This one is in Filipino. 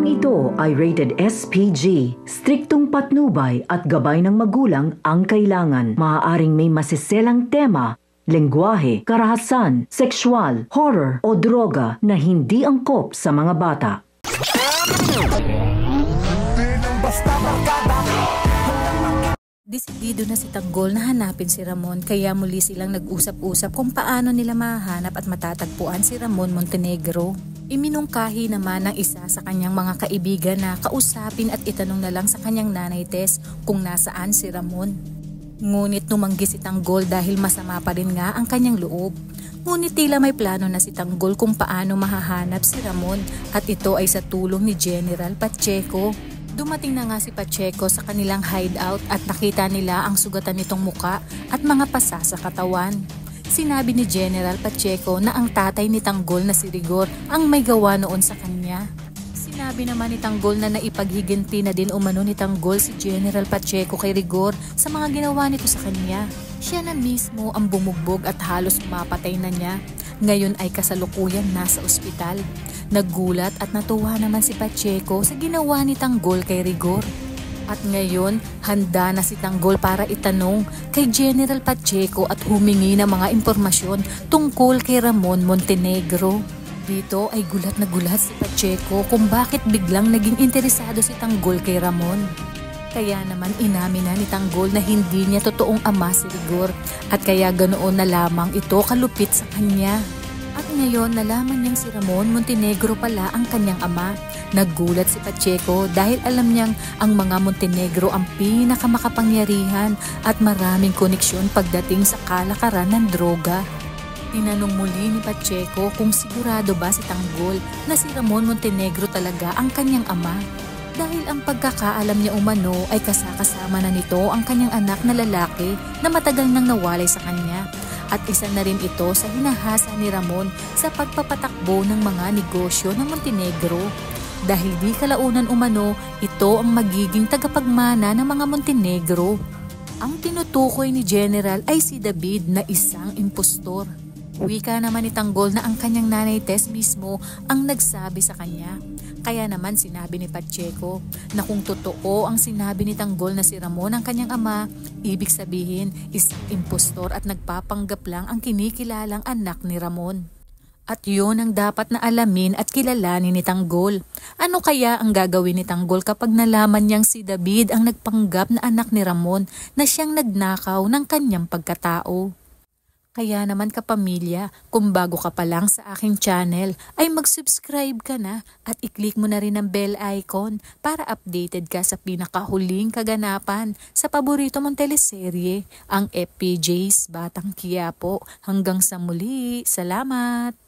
Programang ito ay rated SPG. Striktong patnubay at gabay ng magulang ang kailangan. Maaaring may masiselang tema, lengguwahe, karahasan, sexual, horror o droga na hindi angkop sa mga bata. Desidido na si Tanggol na hanapin si Ramon, kaya muli silang nag-usap-usap kung paano nila mahanap at matatagpuan si Ramon Montenegro. Iminungkahi naman ng isa sa kanyang mga kaibigan na kausapin at itanong na lang sa kanyang nanay Tess kung nasaan si Ramon. Ngunit tumanggi si Tanggol dahil masama pa rin nga ang kanyang loob. Ngunit tila may plano na si Tanggol kung paano mahahanap si Ramon at ito ay sa tulong ni General Pacheco. Dumating na nga si Pacheco sa kanilang hideout at nakita nila ang sugatan nitong muka at mga pasa sa katawan. Sinabi ni General Pacheco na ang tatay ni Tanggol na si Rigor ang may gawa noon sa kanya. Sinabi naman ni Tanggol na naipaghiginti na din umano ni Tanggol si General Pacheco kay Rigor sa mga ginawa nito sa kanya. Siya na mismo ang bumugbog at halos mapatay na niya. Ngayon ay kasalukuyan nasa ospital. Naggulat at natuwa naman si Pacheco sa ginawa ni Tanggol kay Rigor. At ngayon, handa na si Tanggol para itanong kay General Pacheco at humingi ng mga impormasyon tungkol kay Ramon Montenegro. Dito ay gulat na gulat si Pacheco kung bakit biglang naging interesado si Tanggol kay Ramon. Kaya naman inamin na ni Tanggol na hindi niya totoong ama si Rigor at kaya ganoon na lamang ito kalupit sa kanya. At ngayon nalaman niyang si Ramon Montenegro pala ang kanyang ama. Naggulat si Pacheco dahil alam niyang ang mga Montenegro ang pinakamakapangyarihan at maraming koneksyon pagdating sa kalakaran ng droga. Tinanong muli ni Pacheco kung sigurado ba si Tanggol na si Ramon Montenegro talaga ang kanyang ama. Dahil ang pagkakaalam niya umano ay kasakasama na nito ang kanyang anak na lalaki na matagal nang nawalay sa kanya. At isa na rin ito sa hinahasa ni Ramon sa pagpapatakbo ng mga negosyo ng Montenegro. Dahil di kalaunan umano, ito ang magiging tagapagmana ng mga Montenegro. Ang tinutukoy ni General ay si David na isang impostor. Wika naman ni Tanggol na ang kanyang nanay Tess mismo ang nagsabi sa kanya. Kaya naman sinabi ni Pacheco na kung totoo ang sinabi ni Tanggol na si Ramon ang kanyang ama, ibig sabihin isang impostor at nagpapanggap lang ang kinikilalang anak ni Ramon. At yun ang dapat na alamin at kilalanin ni Tanggol. Ano kaya ang gagawin ni Tanggol kapag nalaman niyang si David ang nagpanggap na anak ni Ramon na siyang nagnakaw ng kanyang pagkatao? Kaya naman kapamilya, kung bago ka pa lang sa aking channel, ay mag-subscribe ka na at i-click mo na rin ang bell icon para updated ka sa pinakahuling kaganapan sa paborito mong teleserye, ang FPJ's Batang Quiapo. Hanggang sa muli, salamat!